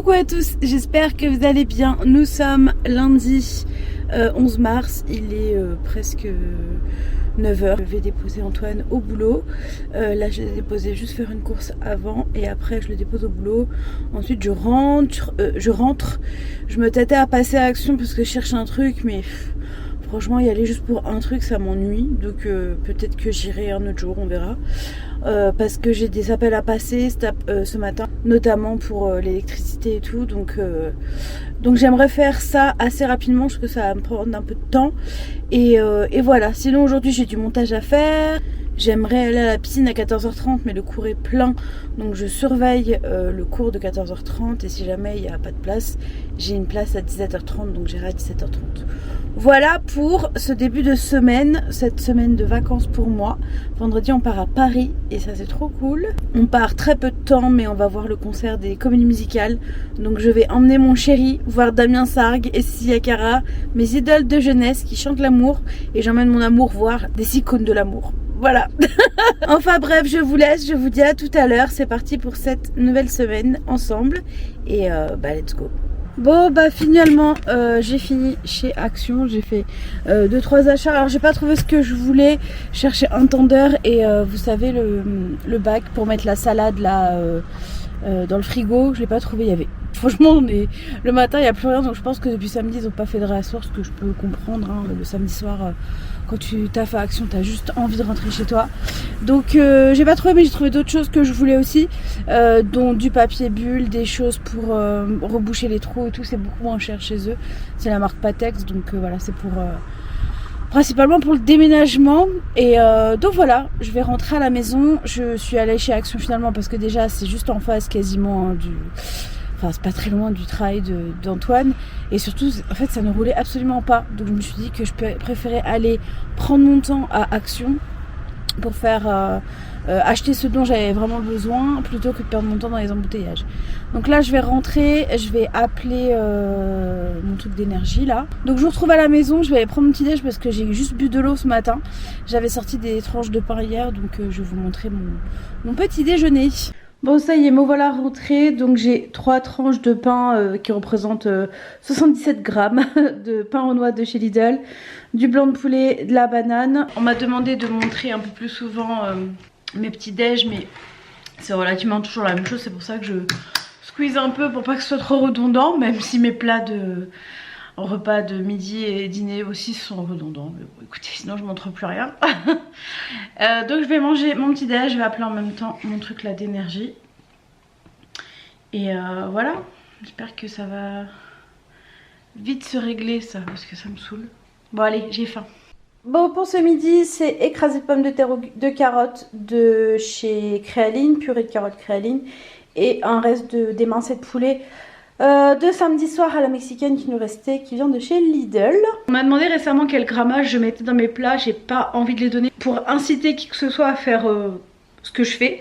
Coucou à tous, j'espère que vous allez bien. Nous sommes lundi 11 mars, il est presque 9h. Je vais déposer Antoine au boulot. Là je l'ai déposé juste faire une course avant et après je le dépose au boulot. Ensuite je rentre. Je me tâtais à passer à Action parce que je cherche un truc mais franchement y aller juste pour un truc ça m'ennuie. Donc peut-être que j'irai un autre jour, on verra. Parce que j'ai des appels à passer ce matin, notamment pour l'électricité et tout, donc j'aimerais faire ça assez rapidement, parce que ça va me prendre un peu de temps, et voilà. Sinon aujourd'hui j'ai du montage à faire, j'aimerais aller à la piscine à 14h30, mais le cours est plein, donc je surveille le cours de 14h30, et si jamais il n'y a pas de place, j'ai une place à 17h30, donc j'irai à 17h30. Voilà pour ce début de semaine, cette semaine de vacances pour moi. Vendredi on part à Paris et ça c'est trop cool. On part très peu de temps mais on va voir le concert des Comédies Musicales. Donc je vais emmener mon chéri voir Damien Sargue et Cecilia Cara, mes idoles de jeunesse qui chantent l'amour. Et j'emmène mon amour voir des icônes de l'amour. Voilà. Enfin bref, je vous laisse, je vous dis à tout à l'heure. C'est parti pour cette nouvelle semaine ensemble. Et let's go. Bon bah finalement j'ai fini chez Action, j'ai fait 2-3 achats. Alors j'ai pas trouvé ce que je voulais, chercher un tendeur et vous savez le bac pour mettre la salade là dans le frigo, je l'ai pas trouvé. Il y avait franchement le matin il n'y a plus rien, donc je pense que depuis samedi ils ont pas fait de réassort, ce que je peux comprendre hein. Le samedi soir quand tu taffes à Action t'as juste envie de rentrer chez toi. Donc j'ai pas trouvé, mais j'ai trouvé d'autres choses que je voulais aussi, dont du papier bulle, des choses pour reboucher les trous et tout. C'est beaucoup moins cher chez eux, c'est la marque Patex, donc voilà, c'est pour principalement pour le déménagement. Et donc voilà, je vais rentrer à la maison. Je suis allée chez Action finalement parce que déjà c'est juste en face quasiment enfin c'est pas très loin du travail d'Antoine, et surtout en fait ça ne roulait absolument pas, donc je me suis dit que je préférais aller prendre mon temps à Action pour faire acheter ce dont j'avais vraiment besoin plutôt que de perdre mon temps dans les embouteillages. Donc là je vais rentrer, je vais appeler mon truc d'énergie là. Donc je vous retrouve à la maison, je vais aller prendre mon petit déj parce que j'ai juste bu de l'eau ce matin. J'avais sorti des tranches de pain hier, donc je vais vous montrer mon petit déjeuner. Bon ça y est, me voilà rentrée, donc j'ai 3 tranches de pain qui représentent 77 grammes de pain aux noix de chez Lidl, du blanc de poulet, de la banane. On m'a demandé de montrer un peu plus souvent mes petits déj, mais c'est relativement toujours la même chose, c'est pour ça que je squeeze un peu pour pas que ce soit trop redondant, même si mes plats de repas de midi et dîner aussi sont redondants. Mais bon, écoutez, sinon je ne montre plus rien. Donc je vais manger mon petit déj, je vais appeler en même temps mon truc là d'énergie. Et voilà, j'espère que ça va vite se régler ça, parce que ça me saoule. Bon allez, j'ai faim. Bon pour ce midi, c'est écrasé de pommes de terre de carottes de chez Créaline, purée de carottes Créaline, et un reste d'émincé de poulet de samedi soir à la mexicaine qui nous restait, qui vient de chez Lidl. On m'a demandé récemment quel grammage je mettais dans mes plats, j'ai pas envie de les donner pour inciter qui que ce soit à faire ce que je fais.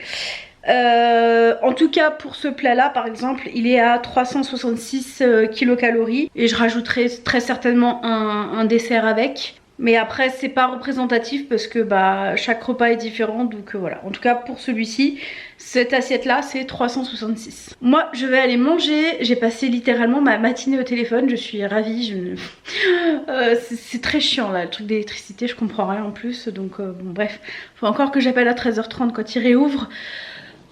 En tout cas pour ce plat là par exemple, il est à 366 kilocalories et je rajouterai très certainement un dessert avec. Mais après c'est pas représentatif parce que chaque repas est différent, donc voilà. En tout cas pour celui-ci, cette assiette là c'est 366. Moi je vais aller manger, j'ai passé littéralement ma matinée au téléphone, je suis ravie. C'est très chiant là, le truc d'électricité, je comprends rien en plus. Donc bon bref, faut encore que j'appelle à 13h30 quand il réouvre.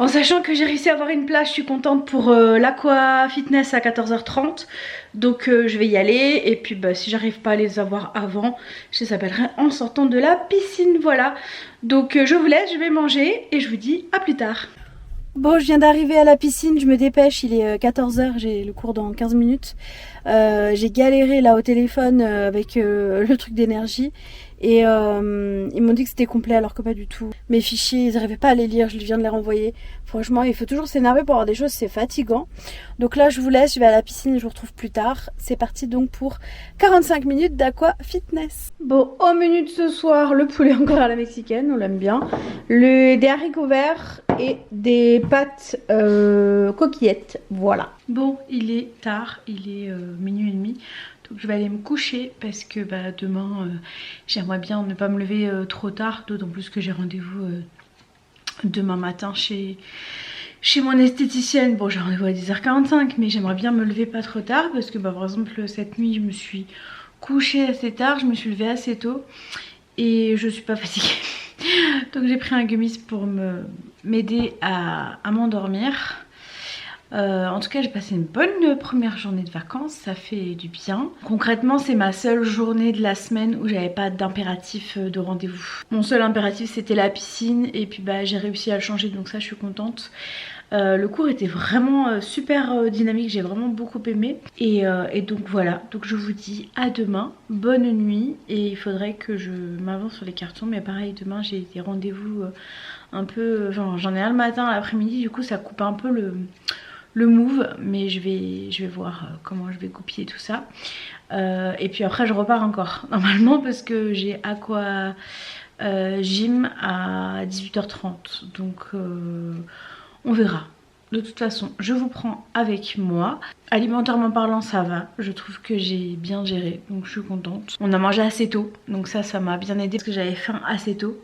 En sachant que j'ai réussi à avoir une place, je suis contente pour l'Aqua Fitness à 14h30. Donc je vais y aller. Et puis si j'arrive pas à les avoir avant, je les appellerai en sortant de la piscine. Voilà. Donc je vous laisse, je vais manger et je vous dis à plus tard. Bon, je viens d'arriver à la piscine, je me dépêche, il est 14h, j'ai le cours dans 15 minutes. J'ai galéré là au téléphone avec le truc d'énergie. Et ils m'ont dit que c'était complet alors que pas du tout. Mes fichiers, ils n'arrivaient pas à les lire, je viens de les renvoyer. Franchement, il faut toujours s'énerver pour avoir des choses, c'est fatigant. Donc là, je vous laisse, je vais à la piscine, je vous retrouve plus tard. C'est parti donc pour 45 minutes d'Aqua Fitness. Bon, au menu de ce soir, le poulet encore à la mexicaine, on l'aime bien. Des haricots verts et des pâtes coquillettes, voilà. Bon, il est tard, il est minuit et demi. Donc je vais aller me coucher parce que demain j'aimerais bien ne pas me lever trop tard, d'autant plus que j'ai rendez-vous demain matin chez chez mon esthéticienne. Bon, j'ai rendez-vous à 10h45, mais j'aimerais bien me lever pas trop tard parce que bah, par exemple cette nuit je me suis couchée assez tard, je me suis levée assez tôt et je suis pas fatiguée. Donc j'ai pris un gummies pour m'aider à m'endormir. En tout cas j'ai passé une bonne première journée de vacances, ça fait du bien. Concrètement c'est ma seule journée de la semaine où j'avais pas d'impératif de rendez-vous. Mon seul impératif c'était la piscine et puis bah j'ai réussi à le changer, donc ça je suis contente. Le cours était vraiment super dynamique, j'ai vraiment beaucoup aimé et donc voilà, donc je vous dis à demain, bonne nuit. Et il faudrait que je m'avance sur les cartons, mais pareil demain j'ai des rendez-vous un peu, j'en ai un le matin, l'après-midi, du coup ça coupe un peu le move, mais je vais voir comment je vais copier tout ça. Et puis après je repars encore normalement parce que j'ai aqua gym à 18h30, donc on verra. De toute façon je vous prends avec moi. Alimentairement parlant ça va, je trouve que j'ai bien géré, donc je suis contente. On a mangé assez tôt, donc ça m'a bien aidé parce que j'avais faim assez tôt.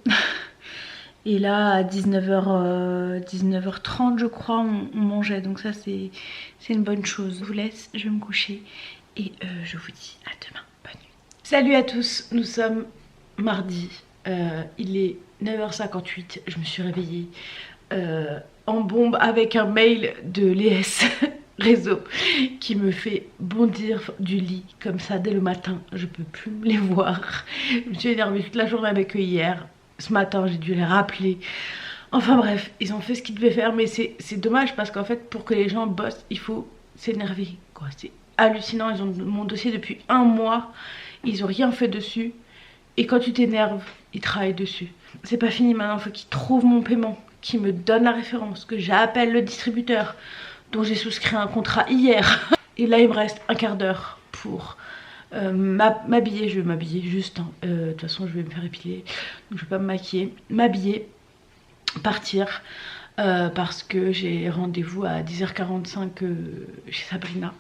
Et là à 19h30 je crois on mangeait, donc ça c'est une bonne chose. Je vous laisse, je vais me coucher et je vous dis à demain, bonne nuit. Salut à tous, nous sommes mardi, il est 9h58, je me suis réveillée en bombe avec un mail de l'ES Réseau qui me fait bondir du lit comme ça dès le matin. Je peux plus les voir. Je me suis énervée toute la journée avec eux hier. Ce matin j'ai dû les rappeler. Enfin bref, ils ont fait ce qu'ils devaient faire, mais c'est dommage parce qu'en fait pour que les gens bossent il faut s'énerver quoi. C'est hallucinant, ils ont mon dossier depuis un mois, ils ont rien fait dessus et quand tu t'énerves ils travaillent dessus. C'est pas fini maintenant, il faut qu'ils trouvent mon paiement, qui me donne la référence, que j'appelle le distributeur dont j'ai souscrit un contrat hier. Et là il me reste un quart d'heure pour m'habiller. Je vais m'habiller juste, hein. De toute façon je vais me faire épiler, donc je vais pas me maquiller, m'habiller, partir. Parce que j'ai rendez-vous à 10h45 chez Sabrina.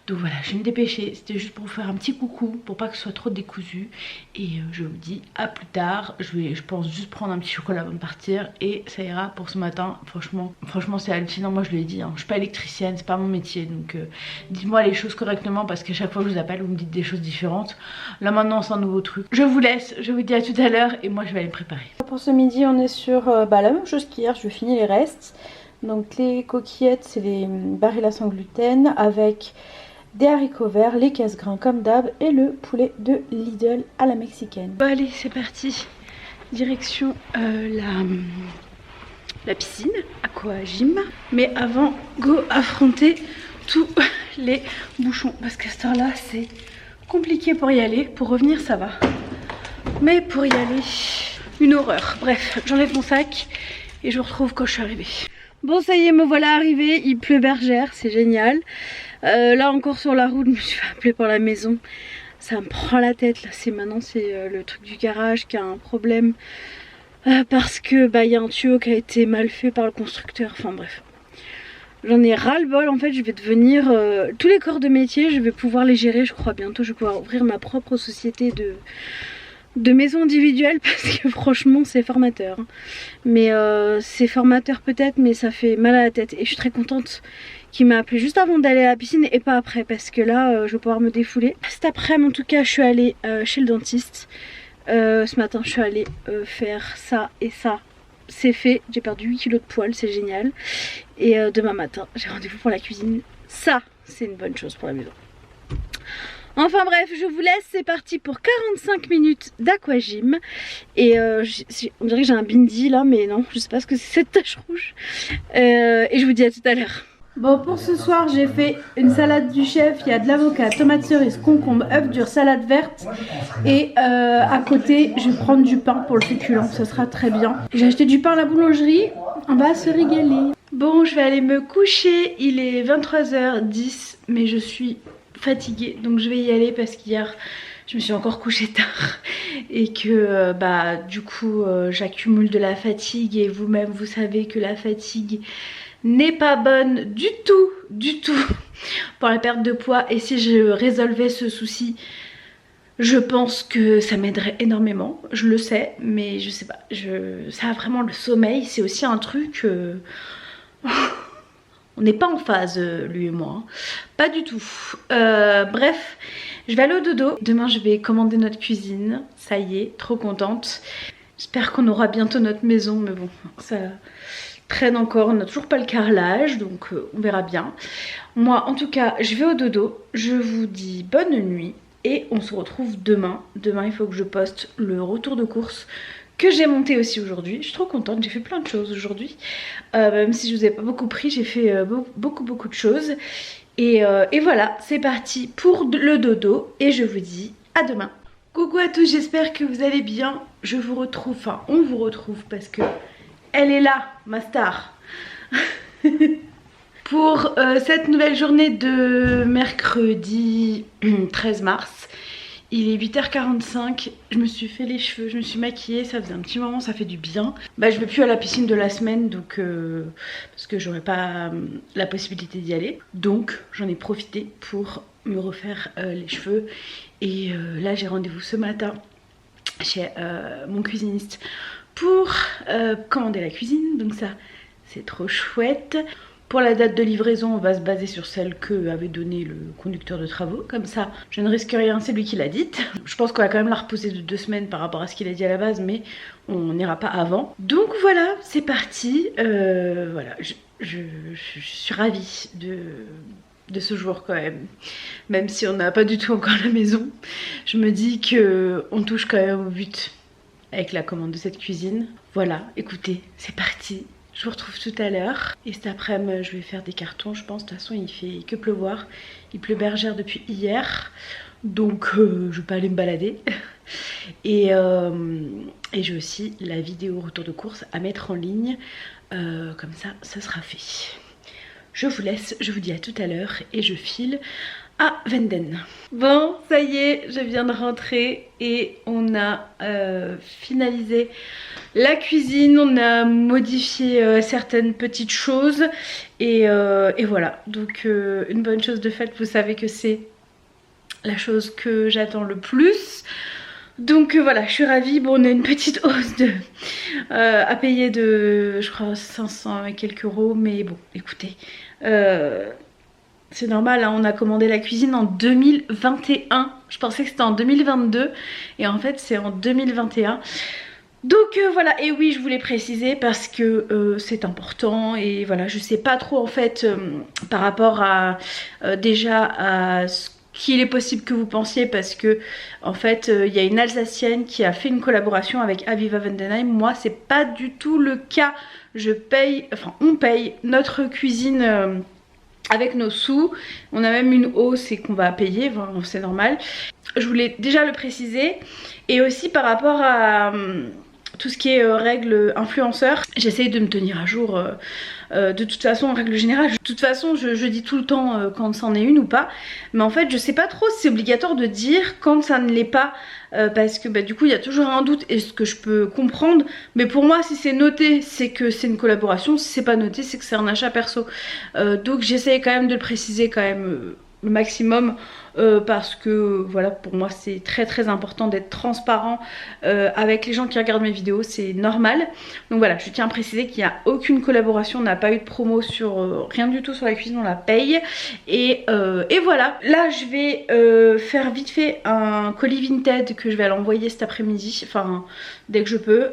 Donc voilà, je vais me dépêcher. C'était juste pour vous faire un petit coucou, pour pas que ce soit trop décousu. Et je vous dis à plus tard. Je pense juste prendre un petit chocolat avant de partir et ça ira pour ce matin. Franchement c'est hallucinant. Moi je l'ai dit, hein, je suis pas électricienne, c'est pas mon métier. Donc dites-moi les choses correctement parce qu'à chaque fois que je vous appelle, vous me dites des choses différentes. Là maintenant c'est un nouveau truc. Je vous laisse, je vous dis à tout à l'heure et moi je vais aller me préparer. Pour ce midi on est sur la même chose qu'hier, je finis les restes. Donc les coquillettes c'est les barilla sans gluten avec des haricots verts, les casse-grains comme d'hab et le poulet de Lidl à la mexicaine. Bon allez c'est parti, direction la piscine, aqua gym. Mais avant, go affronter tous les bouchons parce qu'à cette heure là c'est compliqué pour y aller. Pour revenir ça va, mais pour y aller une horreur. Bref, j'enlève mon sac et je vous retrouve quand je suis arrivée. Bon ça y est, me voilà arrivée, il pleut bergère, c'est génial. Là encore sur la route, je me suis fait appeler par la maison. Ça me prend la tête là, maintenant c'est le truc du garage qui a un problème. Parce que bah y a un tuyau qui a été mal fait par le constructeur, enfin bref. J'en ai ras le bol en fait, je vais devenir tous les corps de métier, je vais pouvoir les gérer je crois bientôt. Je vais pouvoir ouvrir ma propre société de maison individuelle parce que franchement c'est formateur. Mais c'est formateur peut-être, mais ça fait mal à la tête. Et je suis très contente qu'il m'a appelé juste avant d'aller à la piscine et pas après parce que là je vais pouvoir me défouler. Cet après-midi en tout cas je suis allée chez le dentiste. Ce matin je suis allée faire ça et ça. C'est fait, j'ai perdu 8 kilos de poils, c'est génial. Et demain matin j'ai rendez-vous pour la cuisine. Ça c'est une bonne chose pour la maison. Enfin bref, je vous laisse, c'est parti pour 45 minutes d'aquagym. Et on dirait que j'ai un bindi là, mais non, je sais pas ce que c'est cette tache rouge. Et je vous dis à tout à l'heure. Bon, pour ce soir, j'ai fait une salade du chef. Il y a de l'avocat, tomate cerise, concombre, œuf dur, salade verte. Et à côté, je vais prendre du pain pour le féculent, ça sera très bien. J'ai acheté du pain à la boulangerie, on va se régaler. Bon, je vais aller me coucher, il est 23h10, mais je suis fatiguée, donc je vais y aller parce qu'hier je me suis encore couchée tard et que bah du coup j'accumule de la fatigue et vous-même vous savez que la fatigue n'est pas bonne du tout pour la perte de poids. Et si je résolvais ce souci, je pense que ça m'aiderait énormément, je le sais, mais je sais pas, ça vraiment le sommeil c'est aussi un truc On n'est pas en phase, lui et moi. Hein. Pas du tout. Bref, je vais aller au dodo. Demain, je vais commander notre cuisine. Ça y est, trop contente. J'espère qu'on aura bientôt notre maison. Mais bon, ça traîne encore. On n'a toujours pas le carrelage. Donc, on verra bien. Moi, en tout cas, je vais au dodo. Je vous dis bonne nuit. Et on se retrouve demain. Demain, il faut que je poste le retour de course que j'ai monté aussi aujourd'hui. Je suis trop contente, j'ai fait plein de choses aujourd'hui. Même si je vous ai pas beaucoup pris, j'ai fait beaucoup de choses. Et voilà, c'est parti pour le dodo. Et je vous dis à demain. Coucou à tous, j'espère que vous allez bien. Je vous retrouve, enfin on vous retrouve parce que elle est là, ma star. Pour cette nouvelle journée de mercredi 13 mars. Il est 8h45, je me suis fait les cheveux, je me suis maquillée, ça faisait un petit moment, ça fait du bien. Bah je vais plus à la piscine de la semaine donc parce que j'aurais pas la possibilité d'y aller. Donc j'en ai profité pour me refaire les cheveux. Et là j'ai rendez-vous ce matin chez mon cuisiniste pour commander la cuisine. Donc ça c'est trop chouette. Pour la date de livraison, on va se baser sur celle que avait donnée le conducteur de travaux. Comme ça, je ne risque rien, c'est lui qui l'a dite. Je pense qu'on va quand même la reposer de 2 semaines par rapport à ce qu'il a dit à la base, mais on n'ira pas avant. Donc voilà, c'est parti. Voilà, je suis ravie de ce jour quand même. Même si on n'a pas du tout encore la maison, je me dis qu'on touche quand même au but avec la commande de cette cuisine. Voilà, écoutez, c'est parti. Je vous retrouve tout à l'heure. Et cet après-midi, je vais faire des cartons, je pense. De toute façon, il fait que pleuvoir. Il pleut bergère depuis hier. Donc, je vais pas aller me balader. Et j'ai aussi la vidéo retour de course à mettre en ligne. Comme ça, ça sera fait. Je vous laisse, je vous dis à tout à l'heure. Et je file à Venden. Bon, ça y est, je viens de rentrer. Et on a finalisé la cuisine, on a modifié certaines petites choses et voilà, donc une bonne chose de fait, vous savez que c'est la chose que j'attends le plus. Donc voilà, je suis ravie. Bon, on a une petite hausse à payer de, je crois, 500 et quelques euros, mais bon, écoutez, c'est normal, hein, on a commandé la cuisine en 2021. Je pensais que c'était en 2022 et en fait c'est en 2021. Donc voilà, et oui je voulais préciser parce que c'est important et voilà, je sais pas trop en fait par rapport à déjà à ce qu'il est possible que vous pensiez, parce que en fait il y a une Alsacienne qui a fait une collaboration avec Aviva Vendenheim. Moi c'est pas du tout le cas, je paye, enfin on paye notre cuisine avec nos sous, on a même une hausse et qu'on va payer, enfin, c'est normal. Je voulais déjà le préciser. Et aussi par rapport à tout ce qui est règles influenceurs, j'essaye de me tenir à jour de toute façon en règle générale. De toute façon je dis tout le temps quand c'en est une ou pas, mais en fait je sais pas trop si c'est obligatoire de dire quand ça ne l'est pas, parce que bah, du coup il y a toujours un doute, et ce que je peux comprendre, mais pour moi si c'est noté c'est que c'est une collaboration, si c'est pas noté c'est que c'est un achat perso. Donc j'essaye quand même de le préciser quand même le maximum, parce que voilà, pour moi c'est très important d'être transparent avec les gens qui regardent mes vidéos, c'est normal. Donc voilà, je tiens à préciser qu'il n'y a aucune collaboration, on n'a pas eu de promo sur rien du tout sur la cuisine, on la paye. Et voilà, là je vais faire vite fait un colis Vinted que je vais aller envoyer cet après-midi, enfin dès que je peux,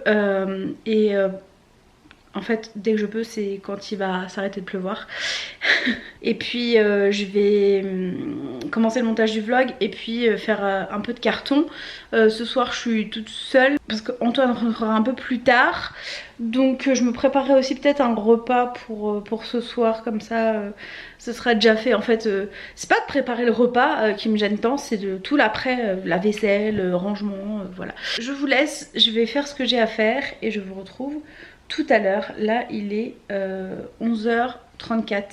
en fait dès que je peux c'est quand il va s'arrêter de pleuvoir. Et puis je vais commencer le montage du vlog et puis faire un peu de carton. Ce soir je suis toute seule parce qu'Antoine rentrera un peu plus tard. Donc je me préparerai aussi peut-être un repas pour ce soir, comme ça ce sera déjà fait. En fait c'est pas de préparer le repas qui me gêne tant, c'est de tout l'après, la vaisselle, rangement, voilà. Je vous laisse, je vais faire ce que j'ai à faire et je vous retrouve tout à l'heure. Là il est 11h34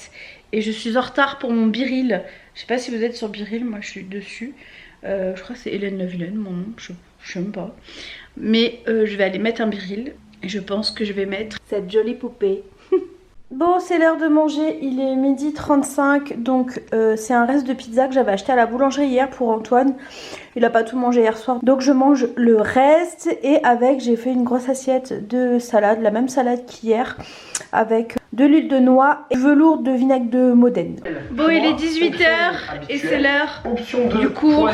et je suis en retard pour mon Biril. Je sais pas si vous êtes sur Biril, moi je suis dessus. Je crois que c'est Hélène Neuvelen mon nom, je sais même pas. Mais je vais aller mettre un Biril et je pense que je vais mettre cette jolie poupée. Bon, c'est l'heure de manger, il est 12h35, donc c'est un reste de pizza que j'avais acheté à la boulangerie hier pour Antoine. Il a pas tout mangé hier soir, donc je mange le reste. Et avec, j'ai fait une grosse assiette de salade, la même salade qu'hier, avec de l'huile de noix et velours de vinaigre de Modène. Bon, il est 18 h et c'est l'heure du cours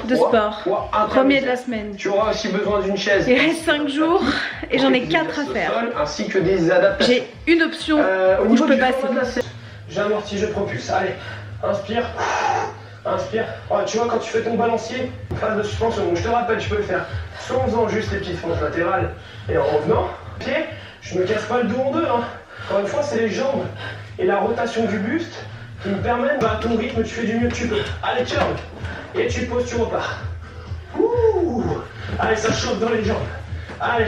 de sport. Premier de la semaine. Tu auras aussi besoin d'une chaise. Il reste 5 jours et j'en ai 4 à faire. Ainsi que des adaptations. J'ai une option où je peux passer. J'ai amorti, je propulse. Allez, inspire. Inspire. Oh, tu vois, quand tu fais ton balancier, phase de suspension, donc je te rappelle, tu peux le faire soit en faisant juste les petites fentes latérales et en revenant. Pied, je me casse pas le dos en deux. Hein. Encore une fois, c'est les jambes et la rotation du buste qui me permettent, à ton rythme, tu fais du mieux que tu peux. Allez, turn. Et tu poses, tu repars. Ouh. Allez, ça chauffe dans les jambes. Allez.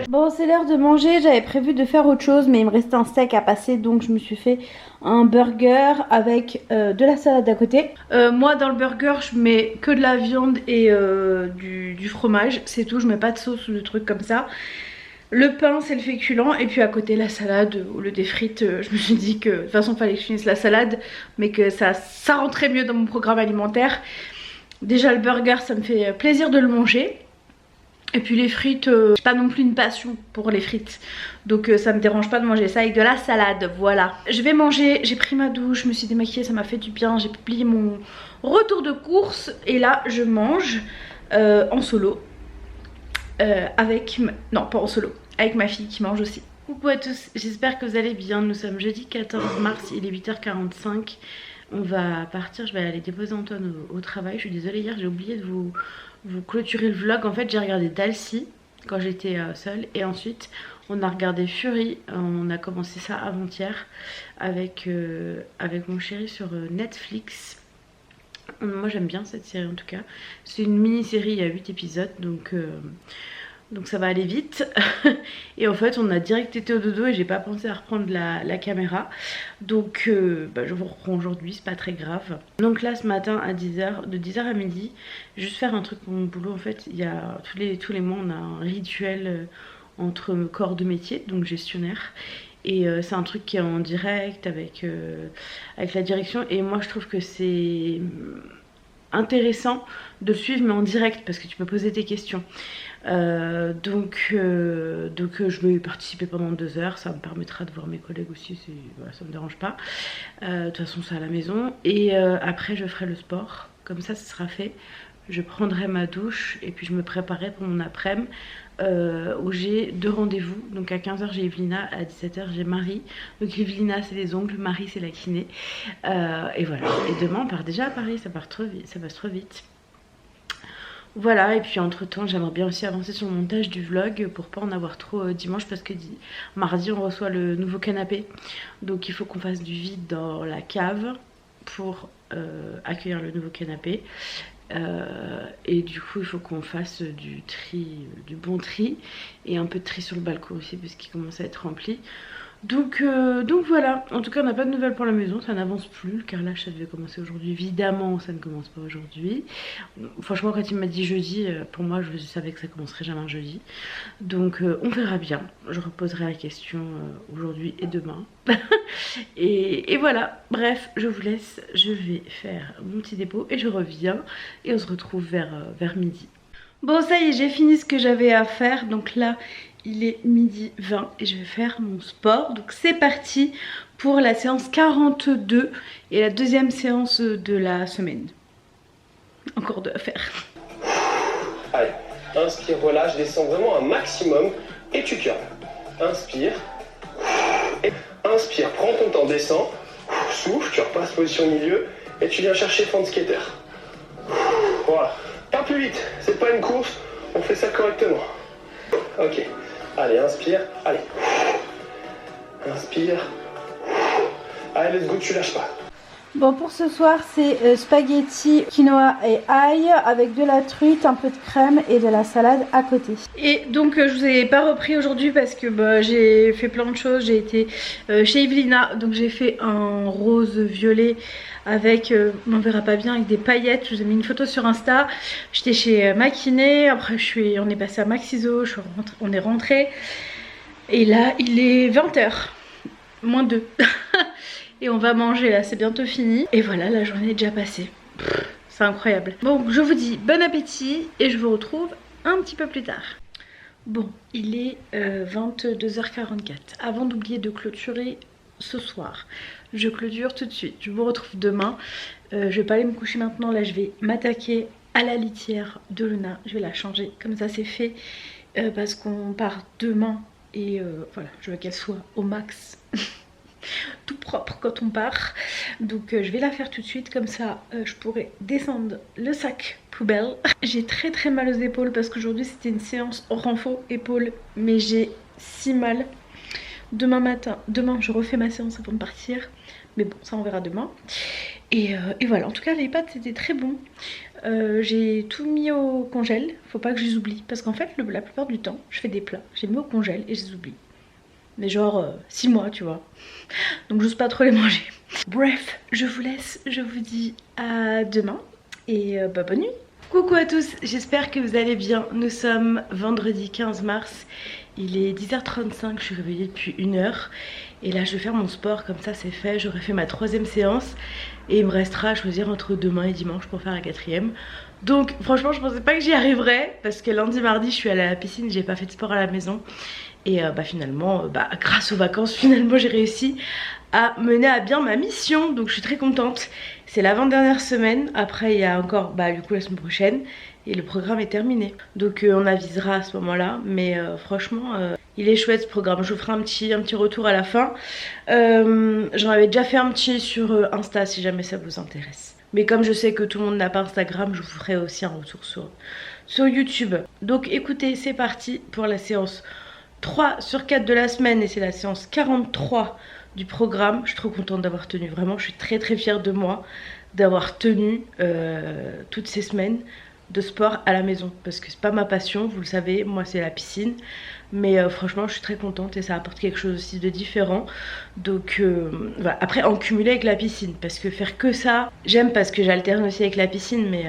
Bon, c'est l'heure de manger. J'avais prévu de faire autre chose, mais il me restait un steak à passer, donc je me suis fait un burger avec de la salade à côté. Moi, dans le burger, je mets que de la viande et du fromage, c'est tout. Je mets pas de sauce ou de trucs comme ça. Le pain, c'est le féculent, et puis à côté la salade ou le des frites. Je me suis dit que de toute façon, il fallait que je finisse la salade, mais que ça rentrait mieux dans mon programme alimentaire. Déjà, le burger, ça me fait plaisir de le manger. Et puis les frites, j'ai pas non plus une passion pour les frites, donc ça me dérange pas de manger ça avec de la salade, voilà. Je vais manger, j'ai pris ma douche, je me suis démaquillée, ça m'a fait du bien, j'ai publié mon retour de course et là je mange en solo avec, non pas en solo, avec ma fille qui mange aussi. Coucou à tous, j'espère que vous allez bien, nous sommes jeudi 14 mars, il est 8 h 45. On va partir, je vais aller déposer Antoine au travail. Je suis désolée, hier j'ai oublié de vous clôturer le vlog. En fait j'ai regardé Dalcy quand j'étais seule. Et ensuite on a regardé Fury. On a commencé ça avant-hier avec mon chéri sur Netflix. Moi j'aime bien cette série en tout cas. C'est une mini-série, il y a 8 épisodes. Donc ça va aller vite. Et en fait on a direct été au dodo et j'ai pas pensé à reprendre la caméra. Donc je vous reprends aujourd'hui, c'est pas très grave. Donc là ce matin à 10 h, de 10 h à midi, juste faire un truc pour mon boulot. En fait il y a tous les mois on a un rituel entre corps de métier, donc gestionnaire. Et c'est un truc qui est en direct avec la direction. Et moi je trouve que c'est intéressant de le suivre mais en direct parce que tu peux poser tes questions. Donc je vais y participer pendant 2 heures, ça me permettra de voir mes collègues aussi, voilà, ça me dérange pas. De toute façon c'est à la maison. Et après je ferai le sport, comme ça ce sera fait. Je prendrai ma douche et puis je me préparerai pour mon après-midi où j'ai 2 rendez-vous. Donc à 15 h j'ai Evelina, à 17 h j'ai Marie. Donc Evelina c'est les ongles, Marie c'est la kiné. Et voilà, et demain on part déjà à Paris, ça passe trop vite. Voilà, et puis entre temps j'aimerais bien aussi avancer sur le montage du vlog pour pas en avoir trop dimanche, parce que mardi on reçoit le nouveau canapé. Donc il faut qu'on fasse du vide dans la cave pour accueillir le nouveau canapé. Et du coup il faut qu'on fasse du bon tri et un peu de tri sur le balcon aussi parce qu'il commence à être rempli. Donc voilà, en tout cas on n'a pas de nouvelles pour la maison, ça n'avance plus. Le carrelage ça devait commencer aujourd'hui, évidemment ça ne commence pas aujourd'hui. Franchement quand il m'a dit jeudi, pour moi je savais que ça commencerait jamais un jeudi. Donc on verra bien, je reposerai la question aujourd'hui et demain. et voilà, bref je vous laisse, je vais faire mon petit dépôt et je reviens et on se retrouve vers midi. Bon ça y est, j'ai fini ce que j'avais à faire, donc là il est midi 20 et je vais faire mon sport. Donc c'est parti pour la séance 42 et la deuxième séance de la semaine. Encore 2 à faire. Allez, inspire, relâche, descends vraiment un maximum et tu curves. Inspire. Et inspire, prends ton temps, descends. Souffle, tu repasses position milieu et tu viens chercher fente skater. Voilà, pas plus vite, c'est pas une course, on fait ça correctement. Ok. Allez, inspire, allez. Inspire. Allez, let's go, tu lâches pas. Bon, pour ce soir, c'est spaghetti, quinoa et ail avec de la truite, un peu de crème et de la salade à côté. Et donc, je vous ai pas repris aujourd'hui parce que j'ai fait plein de choses. J'ai été chez Evelina, donc j'ai fait un rose violet avec, on verra pas bien, avec des paillettes. Je vous ai mis une photo sur Insta. J'étais chez ma kiné, après on est passé à Maxiso, on est rentré. Et là, il est 20 h, moins 2. Et on va manger là, c'est bientôt fini. Et voilà, la journée est déjà passée. C'est incroyable. Bon, je vous dis bon appétit et je vous retrouve un petit peu plus tard. Bon, il est 22h44. Avant d'oublier de clôturer ce soir, je clôture tout de suite. Je vous retrouve demain. Je vais pas aller me coucher maintenant. Là, je vais m'attaquer à la litière de Luna. Je vais la changer. Comme ça, c'est fait. Parce qu'on part demain. Et voilà, je veux qu'elle soit au max. Tout propre quand on part. Donc je vais la faire tout de suite. Comme ça, je pourrai descendre le sac poubelle. J'ai très mal aux épaules parce qu'aujourd'hui c'était une séance renfort épaules, mais j'ai si mal. Demain je refais ma séance avant de partir, mais bon, ça on verra demain. Et voilà, en tout cas les pâtes c'était très bon. J'ai tout mis au congèle, faut pas que je les oublie parce qu'en fait la plupart du temps je fais des plats, j'ai mis au congèle et je les oublie. Mais genre 6 mois, tu vois. Donc j'ose pas trop les manger. Bref, je vous laisse, je vous dis à demain et bonne nuit. Coucou à tous, j'espère que vous allez bien. Nous sommes vendredi 15 mars, il est 10h35, je suis réveillée depuis 1 heure. Et là je vais faire mon sport, comme ça c'est fait, j'aurai fait ma 3e séance. Et il me restera à choisir entre demain et dimanche pour faire la 4e. Donc franchement je pensais pas que j'y arriverais, parce que lundi, mardi je suis allée à la piscine, j'ai pas fait de sport à la maison. Et finalement, grâce aux vacances, finalement j'ai réussi à mener à bien ma mission. Donc je suis très contente. C'est l'avant-dernière semaine. Après il y a encore du coup la semaine prochaine. Et le programme est terminé. Donc on avisera à ce moment-là. Mais franchement, il est chouette ce programme. Je vous ferai un petit retour à la fin. J'en avais déjà fait un petit sur Insta si jamais ça vous intéresse. Mais comme je sais que tout le monde n'a pas Instagram, je vous ferai aussi un retour sur YouTube. Donc écoutez, c'est parti pour la séance 3 sur 4 de la semaine. Et c'est la séance 43 du programme. Je suis trop contente d'avoir tenu. Vraiment, je suis très fière de moi d'avoir tenu toutes ces semaines de sport à la maison. Parce que c'est pas ma passion, vous le savez. Moi, c'est la piscine. Mais franchement, je suis très contente et ça apporte quelque chose aussi de différent. Donc voilà. Après, en cumuler avec la piscine. Parce que faire que ça, j'aime parce que j'alterne aussi avec la piscine. Mais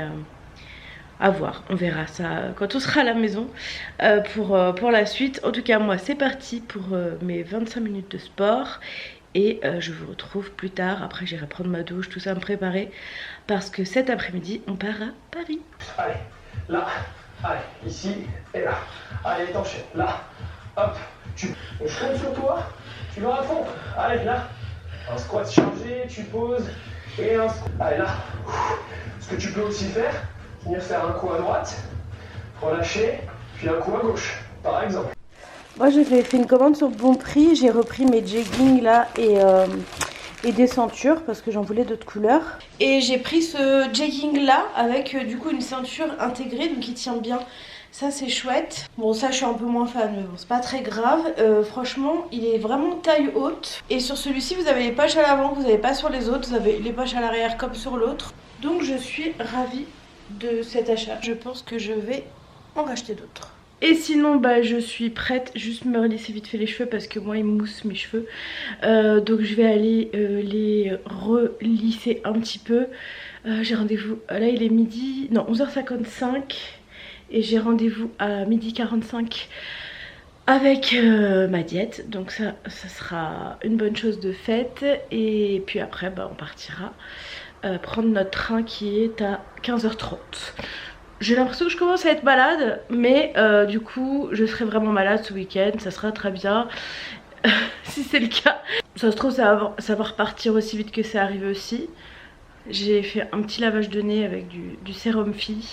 à voir, on verra ça quand on sera à la maison pour la suite. En tout cas, moi, c'est parti pour mes 25 minutes de sport. Et je vous retrouve plus tard. Après, j'irai prendre ma douche, tout ça, me préparer. Parce que cet après-midi, on part à Paris. Allez, là, allez, ici et là. Allez, t'enchaînes, là, hop, je compte sur toi, tu vas à fond. Allez, là, un squat chargé, tu poses, et un squat. Allez, là, ce que tu peux aussi faire, venir faire un coup à droite, relâcher, puis un coup à gauche, par exemple. Moi j'ai fait une commande sur Bon Prix, j'ai repris mes jeggings là et des ceintures parce que j'en voulais d'autres couleurs. Et j'ai pris ce jegging là avec du coup une ceinture intégrée donc il tient bien. Ça c'est chouette. Bon ça je suis un peu moins fan mais bon c'est pas très grave. Franchement il est vraiment taille haute. Et sur celui-ci vous avez les poches à l'avant, vous n'avez pas sur les autres. Vous avez les poches à l'arrière comme sur l'autre. Donc je suis ravie de cet achat. Je pense que je vais en racheter d'autres. Et sinon je suis prête, juste me relisser vite fait les cheveux parce que moi ils moussent mes cheveux. Donc je vais aller les relisser un petit peu. J'ai rendez-vous, là il est midi, non 11h55 et j'ai rendez-vous à 12h45 avec ma diète. Donc ça sera une bonne chose de faite. Et puis après on partira prendre notre train qui est à 15h30. J'ai l'impression que je commence à être malade, mais du coup je serai vraiment malade ce week-end, ça sera très bien si c'est le cas. Ça se trouve ça va repartir aussi vite que c'est arrivé aussi. J'ai fait un petit lavage de nez avec du sérum fille.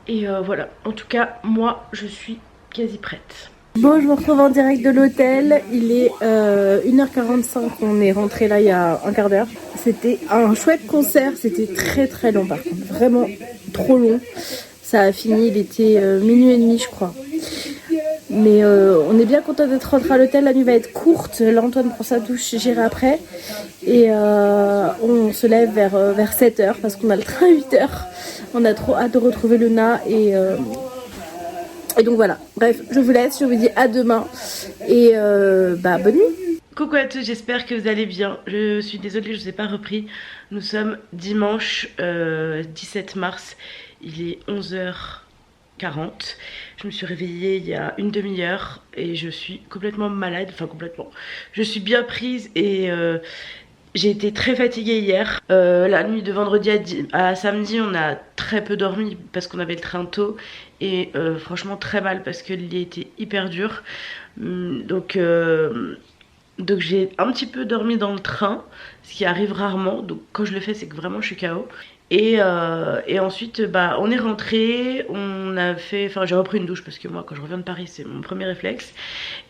Et voilà, en tout cas moi je suis quasi prête. Bon, je me retrouve en direct de l'hôtel, il est 1h45, on est rentré là il y a un quart d'heure. C'était un chouette concert, c'était très long par contre, vraiment trop long. Ça a fini, il était minuit et demi je crois. Mais on est bien content d'être rentré à l'hôtel, la nuit va être courte. Là Antoine prend sa douche, j'irai après. Et on se lève vers 7h parce qu'on a le train à 8h. On a trop hâte de retrouver Luna et donc voilà. Bref, je vous laisse, je vous dis à demain. Et bonne nuit. Coucou à tous, j'espère que vous allez bien. Je suis désolée, je ne vous ai pas repris. Nous sommes dimanche 17 mars. Il est 11h40. Je me suis réveillée il y a une demi-heure et je suis complètement malade. Enfin complètement. Je suis bien prise et J'ai été très fatiguée hier. La nuit de vendredi à samedi, on a très peu dormi parce qu'on avait le train tôt. Et franchement très mal parce que l'île était hyper dur. Donc j'ai un petit peu dormi dans le train, ce qui arrive rarement. Donc quand je le fais, c'est que vraiment je suis KO. Et ensuite on est rentré, on a fait, enfin j'ai repris une douche parce que moi quand je reviens de Paris c'est mon premier réflexe.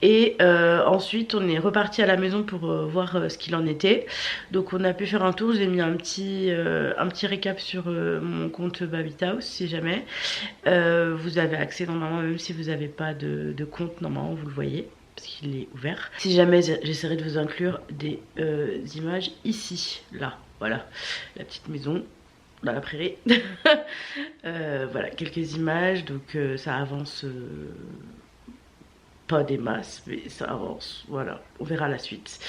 Et ensuite on est reparti à la maison pour voir ce qu'il en était. Donc on a pu faire un tour, j'ai mis un petit récap sur mon compte Babit House si jamais. Vous avez accès normalement, même si vous n'avez pas de compte, normalement vous le voyez parce qu'il est ouvert. Si jamais j'essaierai de vous inclure des images ici, là, voilà, la petite maison dans la prairie. Voilà, quelques images, donc ça avance pas des masses, mais ça avance, voilà, on verra la suite.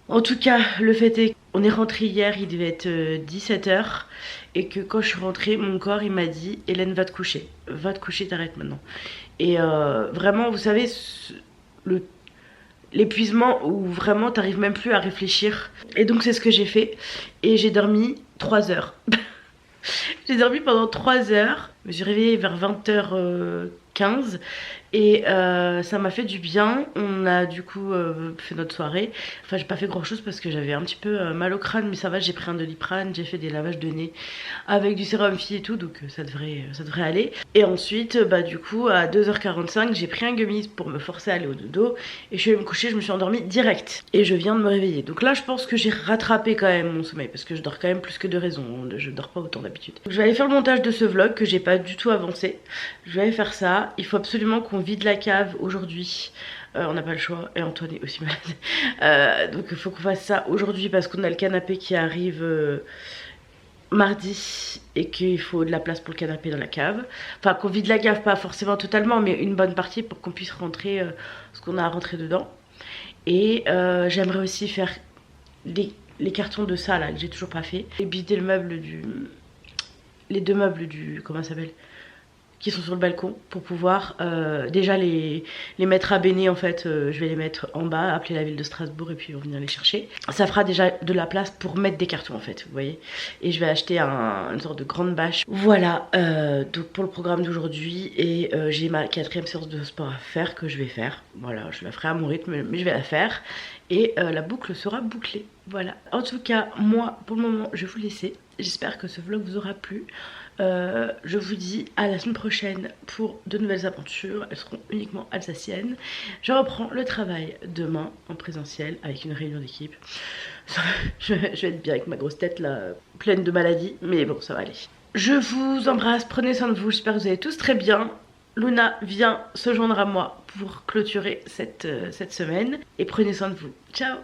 En tout cas, le fait est qu'on est rentré hier, il devait être 17h, et que quand je suis rentrée, mon corps il m'a dit Hélène, va te coucher, t'arrêtes maintenant. Et vraiment, vous savez, l'épuisement où vraiment t'arrives même plus à réfléchir. Et donc c'est ce que j'ai fait, et j'ai dormi 3 heures. J'ai dormi pendant 3 heures, je me suis réveillée vers 20h15 et ça m'a fait du bien. On a du coup fait notre soirée. Enfin j'ai pas fait grand chose parce que j'avais un petit peu mal au crâne, mais ça va, j'ai pris un Doliprane, j'ai fait des lavages de nez avec du sérum fille et tout, donc ça devrait aller. Et ensuite du coup à 2h45 j'ai pris un gummies pour me forcer à aller au dodo et je suis allée me coucher, je me suis endormie direct et je viens de me réveiller. Donc là je pense que j'ai rattrapé quand même mon sommeil parce que je dors quand même plus que de raison, je dors pas autant d'habitude. Je vais aller faire le montage de ce vlog que j'ai pas du tout avancé. Je vais aller faire ça. Il faut absolument qu'on vide la cave aujourd'hui. On n'a pas le choix et Antoine est aussi malade. Donc il faut qu'on fasse ça aujourd'hui parce qu'on a le canapé qui arrive mardi et qu'il faut de la place pour le canapé dans la cave. Enfin qu'on vide la cave, pas forcément totalement, mais une bonne partie pour qu'on puisse rentrer ce qu'on a à rentrer dedans. Et j'aimerais aussi faire les cartons de ça là que j'ai toujours pas fait. Et vider le meuble les deux meubles du, comment ça s'appelle, qui sont sur le balcon pour pouvoir déjà les mettre à béné en fait. Je vais les mettre en bas, appeler la ville de Strasbourg et puis ils vont venir les chercher. Ça fera déjà de la place pour mettre des cartons en fait, vous voyez. Et je vais acheter une sorte de grande bâche. Voilà, donc pour le programme d'aujourd'hui. Et j'ai ma 4e séance de sport à faire que je vais faire. Voilà, je la ferai à mon rythme mais je vais la faire. Et la boucle sera bouclée. Voilà. En tout cas, moi, pour le moment, je vais vous laisser. J'espère que ce vlog vous aura plu. Je vous dis à la semaine prochaine pour de nouvelles aventures. Elles seront uniquement alsaciennes. Je reprends le travail demain en présentiel avec une réunion d'équipe. Je vais être bien avec ma grosse tête là, pleine de maladies. Mais bon, ça va aller. Je vous embrasse. Prenez soin de vous. J'espère que vous allez tous très bien. Luna vient se joindre à moi pour clôturer cette semaine. Et prenez soin de vous. Ciao!